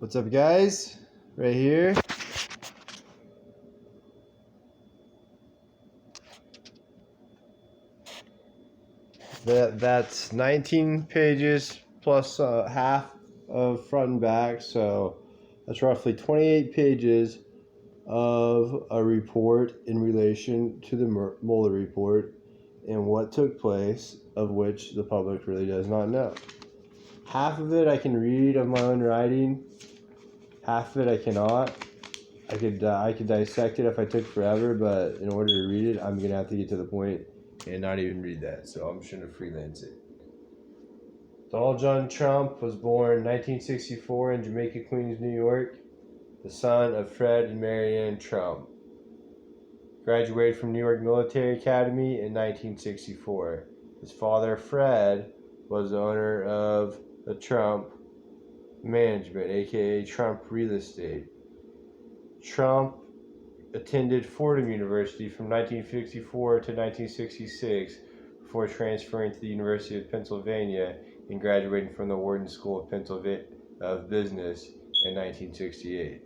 What's up, guys? Right here. That's 19 pages plus half of front and back, so that's roughly 28 pages of a report in relation to the Mueller report and what took place, of which the public really does not know. Half of it I can read of my own writing, half of it I cannot. I could dissect it if I took forever, but in order to read it, I'm gonna have to get to the point and not even read that. So I'm just gonna freelance it. Donald John Trump was born 1964 in Jamaica, Queens, New York, the son of Fred and Marianne Trump. Graduated from New York Military Academy in 1964. His father, Fred, was the owner of the Trump Management, aka Trump Real Estate. Trump attended Fordham University from 1954 to 1966 before transferring to the University of Pennsylvania and graduating from the Wharton School of Business in 1968.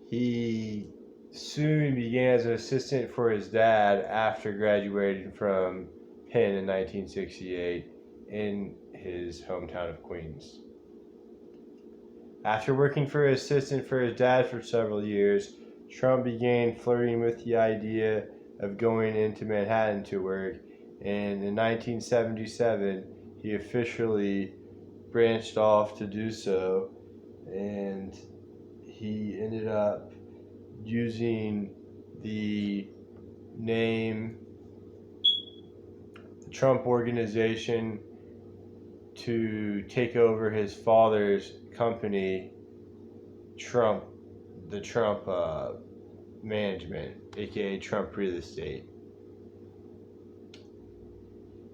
He soon began as an assistant for his dad after graduating from Penn in 1968 in his hometown of Queens. After working for his assistant for his dad for several years, Trump began flirting with the idea of going into Manhattan to work, and in 1977 he officially branched off to do so, and he ended up using the name the Trump Organization to take over his father's company, the Trump Management, aka Trump Real Estate.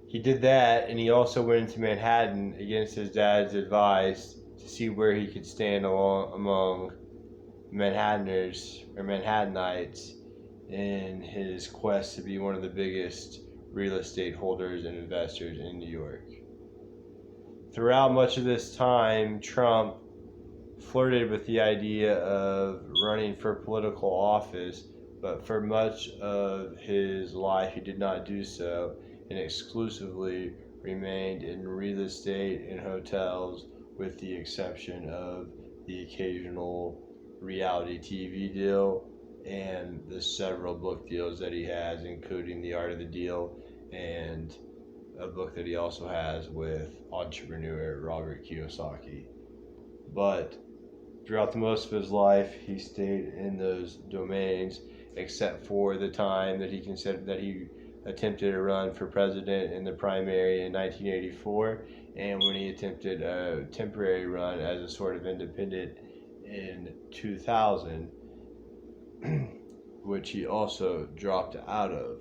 He did that, and he also went into Manhattan against his dad's advice to see where he could stand among Manhattanites in his quest to be one of the biggest real estate holders and investors in New York. Throughout much of this time, Trump flirted with the idea of running for political office, but for much of his life he did not do so and exclusively remained in real estate and hotels, with the exception of the occasional reality TV deal and the several book deals that he has, including The Art of the Deal and a book that he also has with entrepreneur Robert Kiyosaki. But throughout the most of his life, he stayed in those domains, except for the time that he attempted to run for president in the primary in 1984, and when he attempted a temporary run as a sort of independent in 2000, which he also dropped out of.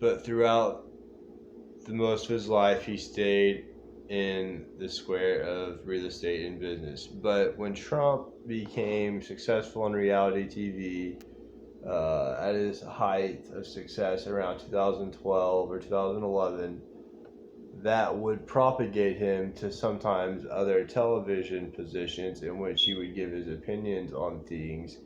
But throughout the most of his life, he stayed in the square of real estate and business. But when Trump became successful in reality TV, at his height of success around 2012 or 2011, that would propagate him to sometimes other television positions in which he would give his opinions on things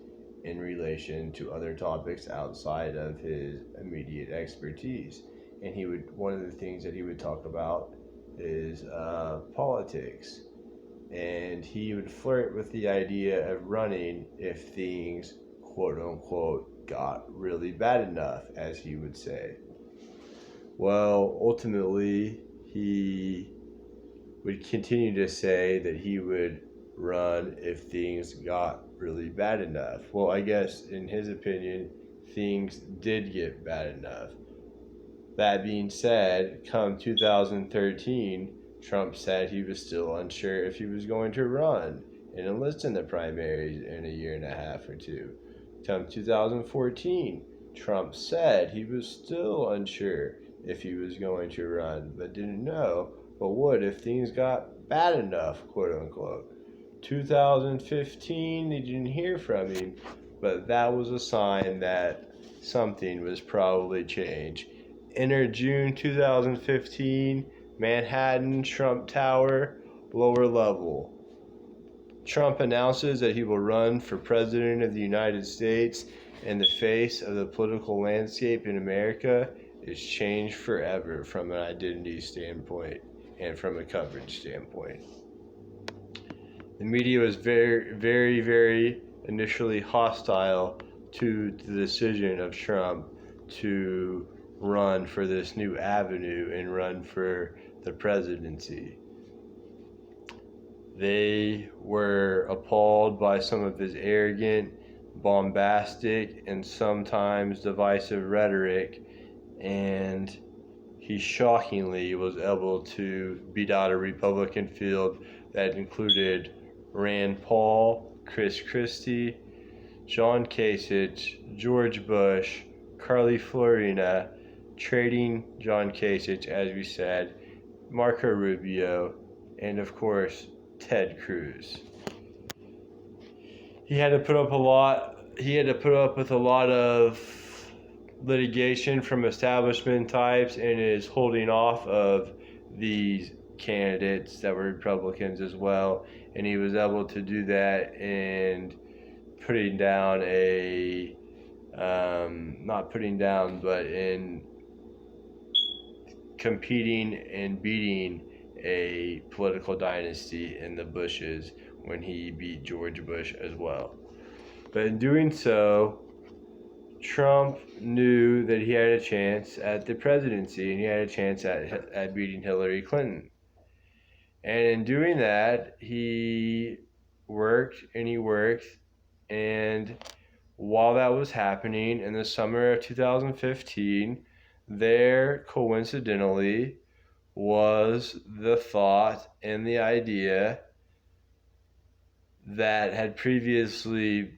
in relation to other topics outside of his immediate expertise. And one of the things that he would talk about is politics. And he would flirt with the idea of running if things, quote unquote, got really bad enough, as he would say. Well, ultimately, he would continue to say that he would run if things got really bad enough. Well, I guess in his opinion, things did get bad enough. That being said, come 2013, Trump said he was still unsure if he was going to run and enlist in the primaries in a year and a half or two. Come 2014, Trump said he was still unsure if he was going to run, but didn't know, but would if things got bad enough, quote unquote. 2015, they didn't hear from him, but that was a sign that something was probably changed. Enter June 2015, Manhattan, Trump Tower, lower level. Trump announces that he will run for president of the United States, and the face of the political landscape in America is changed forever from an identity standpoint and from a coverage standpoint. The media was very, very, very initially hostile to the decision of Trump to run for this new avenue and run for the presidency. They were appalled by some of his arrogant, bombastic, and sometimes divisive rhetoric, and he shockingly was able to beat out a Republican field that included Rand Paul, Chris Christie, John Kasich, George Bush, Carly Fiorina, trading John Kasich, as we said, Marco Rubio, and of course, Ted Cruz. He had to put up with a lot of litigation from establishment types and is holding off of these candidates that were Republicans as well, and he was able to do that and putting down in competing and beating a political dynasty in the Bushes when he beat George Bush as well. But in doing so, Trump knew that he had a chance at the presidency and he had a chance at beating Hillary Clinton. And in doing that, he worked, and while that was happening in the summer of 2015, there coincidentally was the thought and the idea that had previously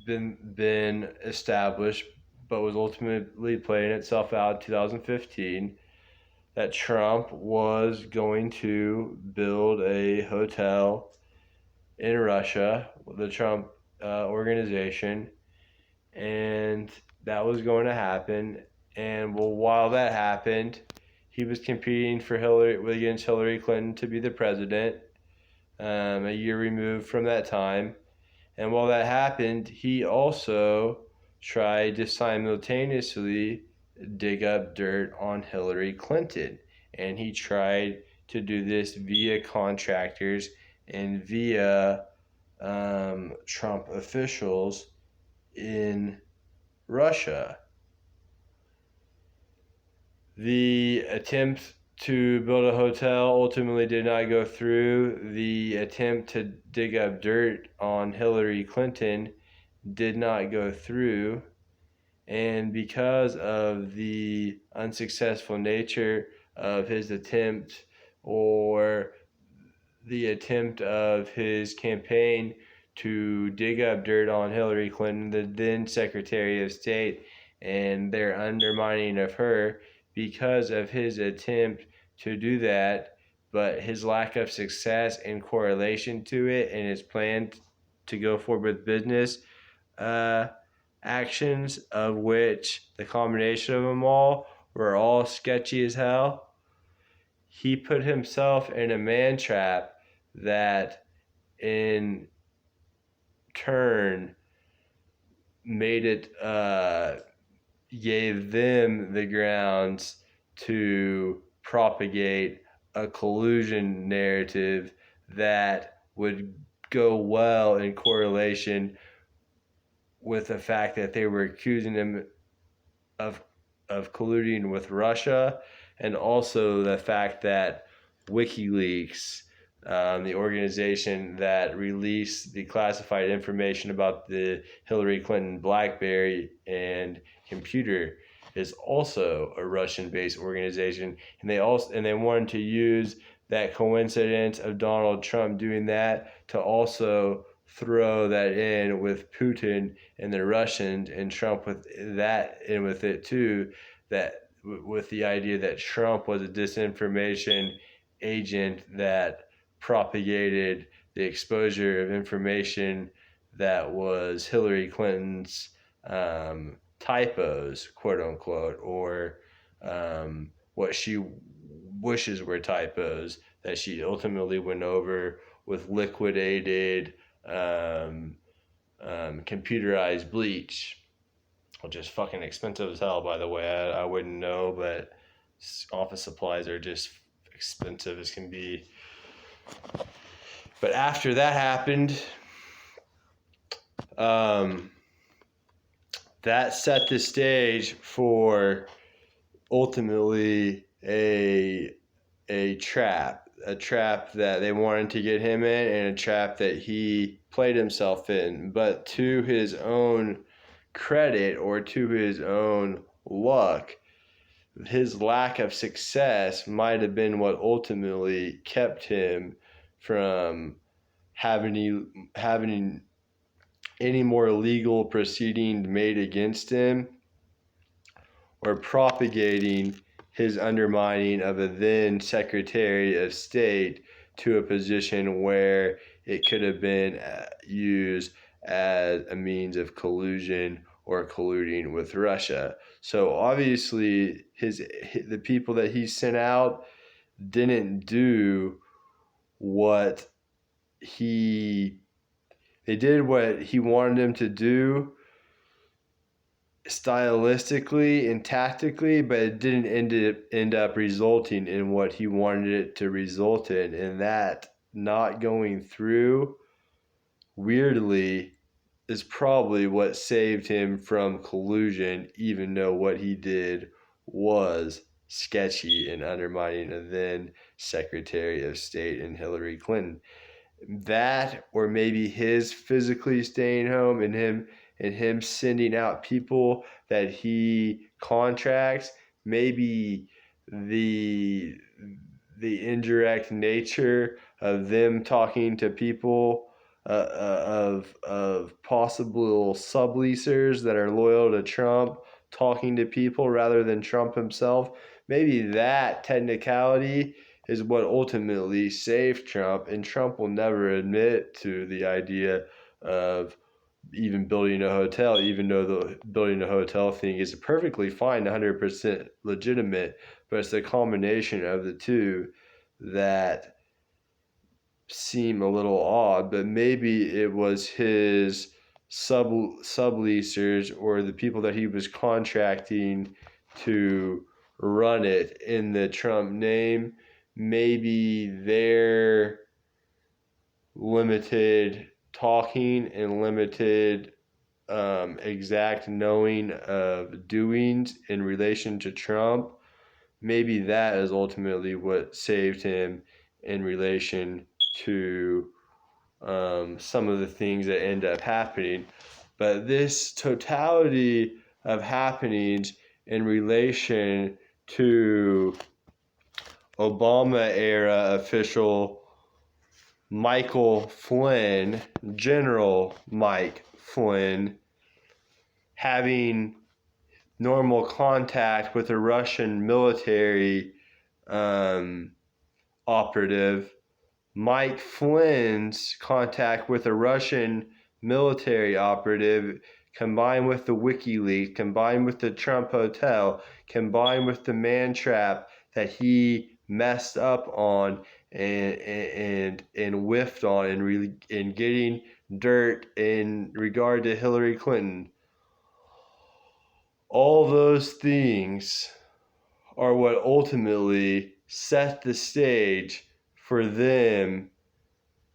been established but was ultimately playing itself out in 2015, that Trump was going to build a hotel in Russia, the Trump organization, and that was going to happen. And while that happened, he was competing against Hillary Clinton to be the president, a year removed from that time. And while that happened, he also tried to simultaneously dig up dirt on Hillary Clinton. And he tried to do this via contractors and via Trump officials in Russia. The attempt to build a hotel ultimately did not go through. The attempt to dig up dirt on Hillary Clinton did not go through. And because of the unsuccessful nature of his attempt, or the attempt of his campaign to dig up dirt on Hillary Clinton, the then Secretary of State, and their undermining of her, because of his attempt to do that, but his lack of success in correlation to it and his plan to go forward with business actions, of which the combination of them all were all sketchy as hell, he put himself in a man trap that in turn gave them the grounds to propagate a collusion narrative that would go well in correlation with the fact that they were accusing him of colluding with Russia, and also the fact that WikiLeaks, the organization that released the classified information about the Hillary Clinton BlackBerry and computer, is also a Russian-based organization, and they wanted to use that coincidence of Donald Trump doing that to also throw that in with Putin and the Russians, and Trump with that in with it too, that with the idea that Trump was a disinformation agent that propagated the exposure of information that was Hillary Clinton's typos, quote unquote, or what she wishes were typos that she ultimately went over with liquidated computerized bleach, which is fucking expensive as hell, by the way. I wouldn't know, but office supplies are just expensive as can be. But after that happened, that set the stage for ultimately a trap that they wanted to get him in, and a trap that he played himself in. But to his own credit, or to his own luck, his lack of success might have been what ultimately kept him from having any more legal proceeding made against him, or propagating his undermining of a then Secretary of State to a position where it could have been used as a means of collusion or colluding with Russia. So obviously the people that he sent out didn't do what they did what he wanted them to do stylistically and tactically, but it didn't end up resulting in what he wanted it to result in. And that not going through, weirdly, is probably what saved him from collusion, even though what he did was sketchy and undermining a then Secretary of State in Hillary Clinton. That, or maybe his physically staying home and him sending out people that he contracts, maybe the indirect nature of them talking to people, of possible subleasers that are loyal to Trump, talking to people rather than Trump himself. Maybe that technicality is what ultimately saved Trump, and Trump will never admit to the idea of even building a hotel, even though the building a hotel thing is perfectly fine, 100% legitimate, but it's the combination of the two that seem a little odd. But maybe it was his subleasers, or the people that he was contracting to run it in the Trump name. Maybe their limited talking and limited exact knowing of doings in relation to Trump, maybe that is ultimately what saved him in relation to some of the things that end up happening. But this totality of happenings in relation to Obama era official Michael Flynn, General Mike Flynn, having normal contact with a Russian military operative, Mike Flynn's contact with a Russian military operative, combined with the WikiLeaks, combined with the Trump Hotel, combined with the man trap that he messed up on and whiffed on in getting dirt in regard to Hillary Clinton. All those things are what ultimately set the stage for them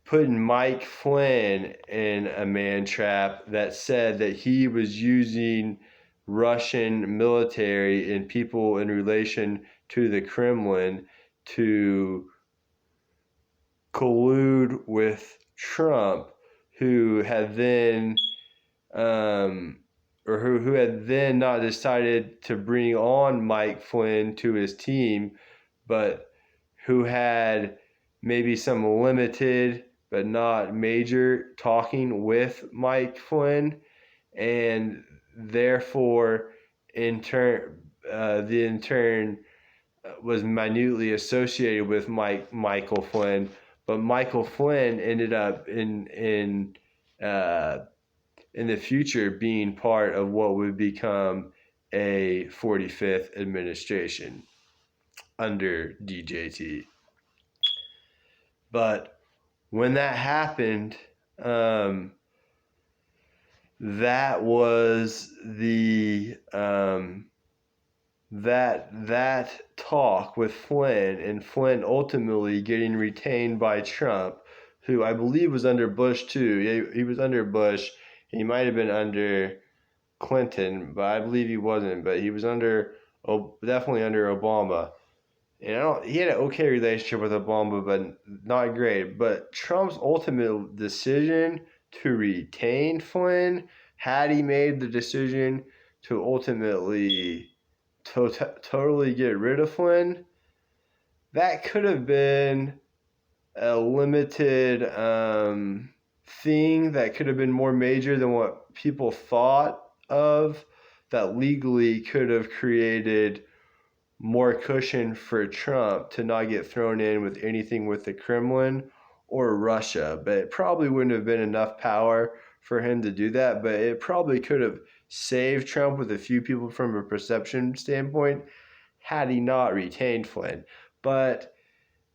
putting Mike Flynn in a man trap that said that he was using Russian military and people in relation to the Kremlin to collude with Trump, who had then who had then not decided to bring on Mike Flynn to his team, but who had maybe some limited but not major talking with Mike Flynn, and therefore in turn was minutely associated with Michael Flynn. But Michael Flynn ended up in the future being part of what would become a 45th administration under DJT. But when that happened, that was the that talk with Flynn, and Flynn ultimately getting retained by Trump, who I believe was under Bush too. He was under Bush. He might have been under Clinton, but I believe he wasn't. But he was definitely under Obama. And he had an okay relationship with Obama, but not great. But Trump's ultimate decision to retain Flynn, had he made the decision to ultimately totally get rid of Flynn, that could have been a limited thing that could have been more major than what people thought of, that legally could have created more cushion for Trump to not get thrown in with anything with the Kremlin or Russia. But it probably wouldn't have been enough power for him to do that. But it probably could have saved Trump with a few people from a perception standpoint had he not retained Flynn. But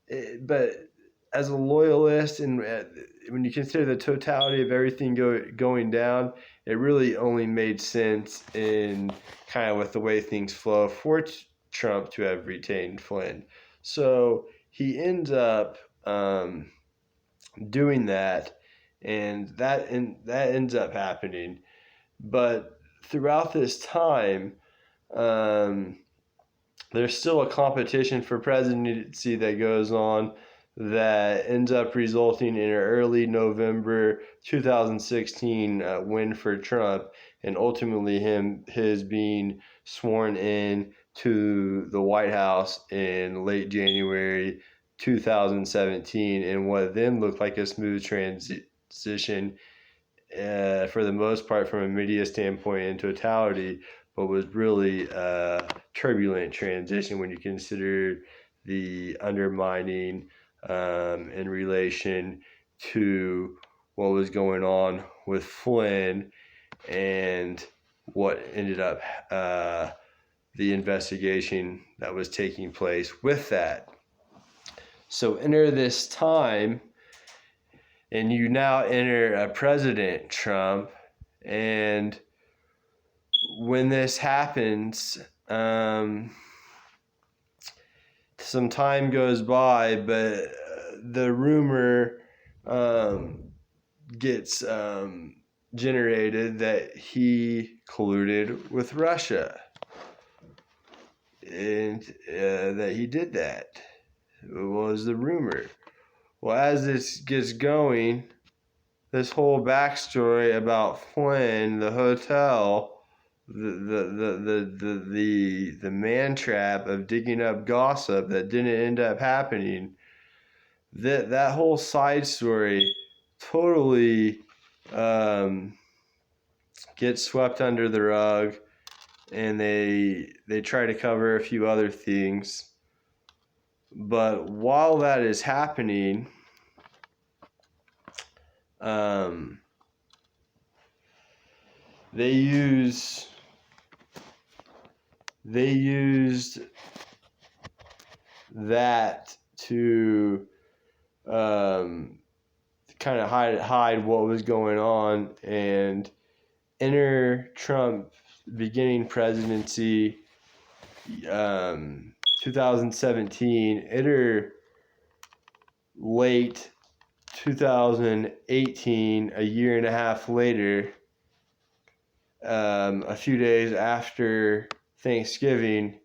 as a loyalist, and when you consider the totality of everything going down, it really only made sense in kind of with the way things flow for Trump to have retained Flynn. So he ends up doing that, and that ends up happening. But throughout this time, there's still a competition for presidency that goes on that ends up resulting in an early November 2016 win for Trump, and ultimately his being sworn in to the White House in late January 2017 in what then looked like a smooth transition for the most part from a media standpoint in totality, but was really a turbulent transition when you consider the undermining in relation to what was going on with Flynn and what ended up the investigation that was taking place with that. So enter this time, and you now enter a President Trump, and when this happens, some time goes by, but the rumor gets generated that he colluded with Russia, and that he did that. Was the rumor. Well, as this gets going, this whole backstory about Flynn, the hotel, the man trap of digging up gossip that didn't end up happening, that whole side story totally gets swept under the rug, and they try to cover a few other things. But while that is happening, they used that to kind of hide what was going on, and enter Trump beginning presidency 2017, enter late 2018, a year and a half later, a few days after Thanksgiving,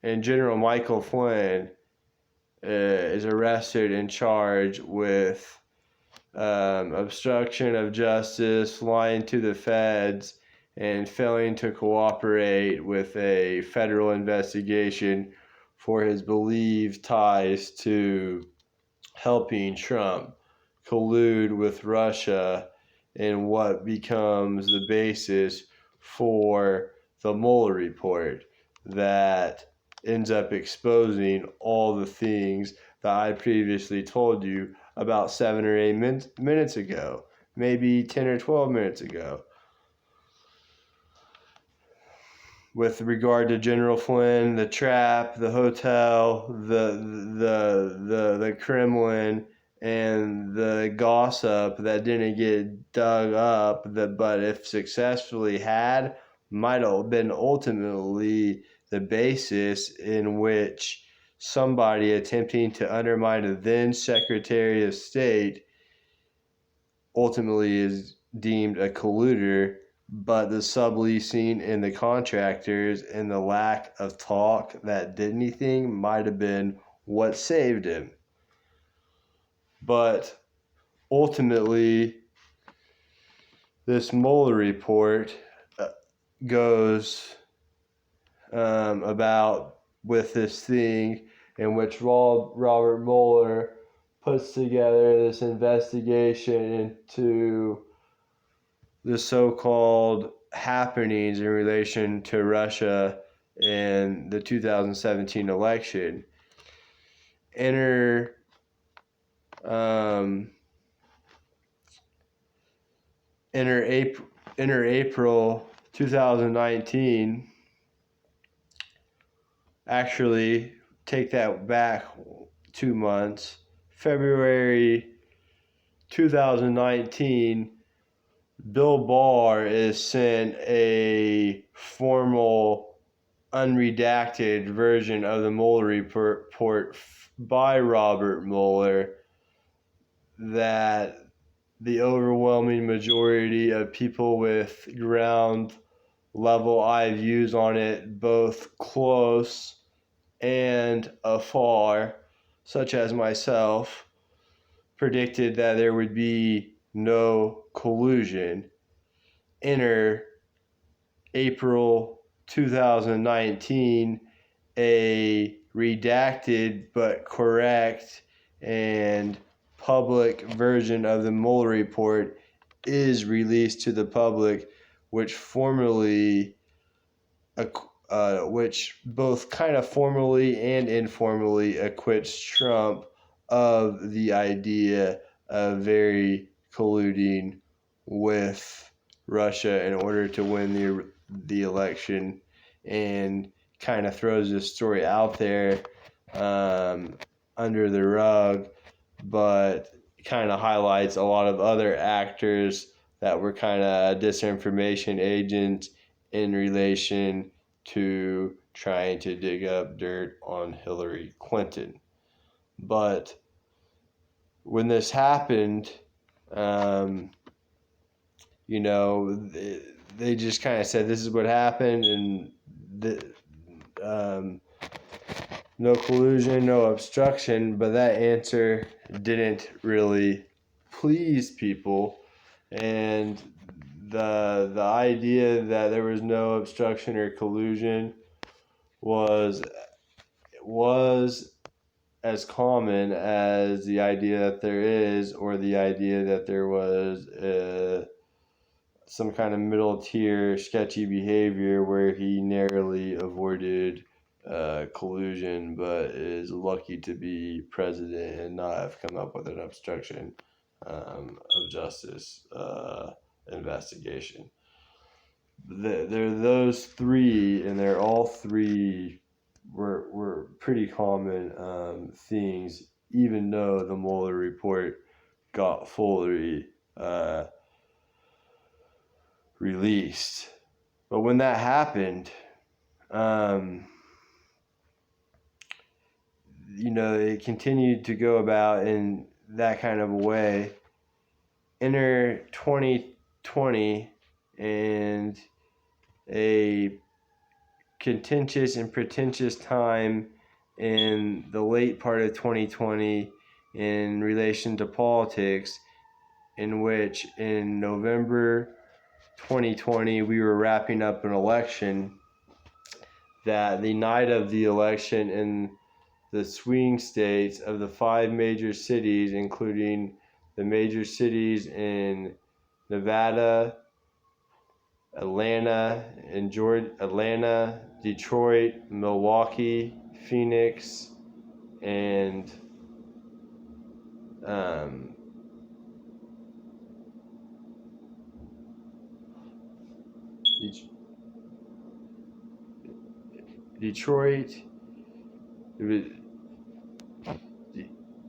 and General Michael Flynn is arrested and charged with obstruction of justice, lying to the feds, and failing to cooperate with a federal investigation for his believed ties to helping Trump collude with Russia in what becomes the basis for the Mueller report that ends up exposing all the things that I previously told you about 7 or 8 minutes ago, maybe 10 or 12 minutes ago. with regard to General Flynn, the trap, the hotel, the Kremlin, and the gossip that didn't get dug up, but if successfully had, might have been ultimately the basis in which somebody attempting to undermine a then Secretary of State ultimately is deemed a colluder, but the subleasing and the contractors and the lack of talk that did anything might have been what saved him. But ultimately, this Mueller report goes about with this thing in which Robert Mueller puts together this investigation into the so-called happenings in relation to Russia in the 2017 election. Enter April 2019. Actually, take that back 2 months. February 2019, Bill Barr is sent a formal, unredacted version of the Mueller report by Robert Mueller that the overwhelming majority of people with ground level eye views on it, both close and afar, such as myself, predicted that there would be no collusion. Enter April 2019, a redacted but correct and public version of the Mueller report is released to the public, which both kind of formally and informally acquits Trump of the idea of very colluding with Russia in order to win the election, and kind of throws this story out there under the rug, but kind of highlights a lot of other actors that were kind of disinformation agents in relation to trying to dig up dirt on Hillary Clinton. But when this happened, they just kind of said this is what happened, and no collusion, no obstruction. But that answer didn't really please people, and the idea that there was no obstruction or collusion was as common as the idea that there is, or the idea that there was some kind of middle tier sketchy behavior where he narrowly avoided collusion, but is lucky to be president and not have come up with an obstruction of justice investigation. There are those three, and they're all three were pretty common things, even though the Mueller report got fully released. But when that happened, it continued to go about in that kind of a way. Enter 2020 and a contentious and pretentious time in the late part of 2020 in relation to politics, in which in November 2020 we were wrapping up an election that the night of the election in the swing states of the 5 major cities, including the major cities in Nevada, Atlanta, Detroit, Milwaukee, Phoenix, and Detroit.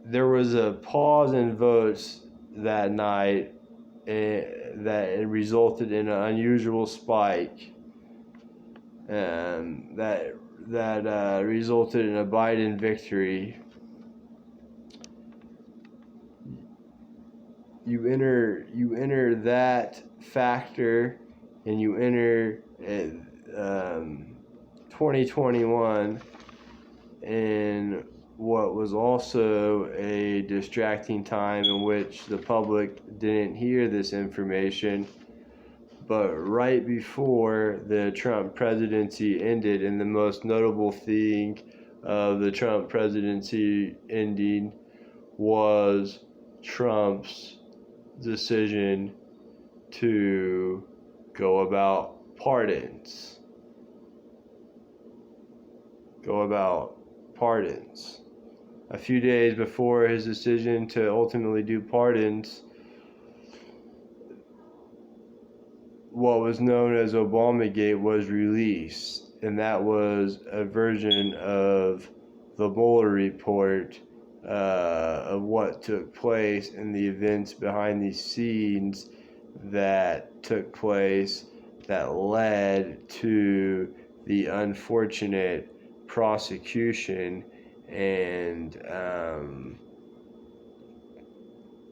There was a pause in votes that night, that it resulted in an unusual spike, that resulted in a Biden victory. You enter that factor, and you enter 2021 in what was also a distracting time in which the public didn't hear this information. But right before the Trump presidency ended, and the most notable thing of the Trump presidency ending was Trump's decision to go about pardons. A few days before his decision to ultimately do pardons, what was known as Obamagate was released, and that was a version of the Mueller report, of what took place and the events behind the scenes that took place that led to the unfortunate prosecution and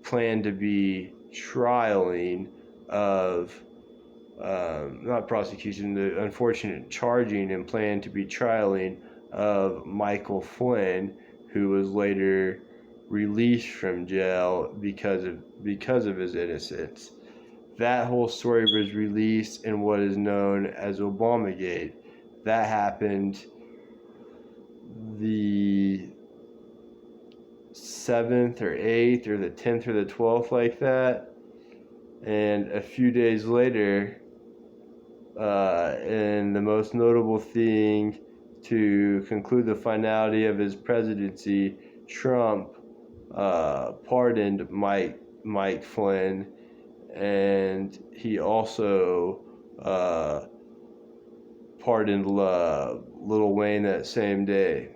plan to be trialing of not prosecution, the unfortunate charging and plan to be trialing of Michael Flynn, who was later released from jail because of his innocence. That whole story was released in what is known as Obamagate. That happened the 7th or 8th or the 10th or the 12th, like that. And a few days later, and the most notable thing to conclude the finality of his presidency, Trump pardoned Mike Flynn, and he also pardoned Lil Wayne that same day.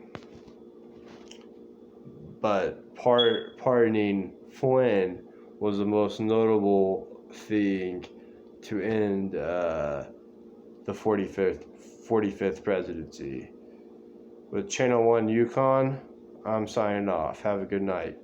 But pardoning Flynn was the most notable thing to end the 45th presidency. With Channel 1 Yukon, I'm signing off. Have a good night.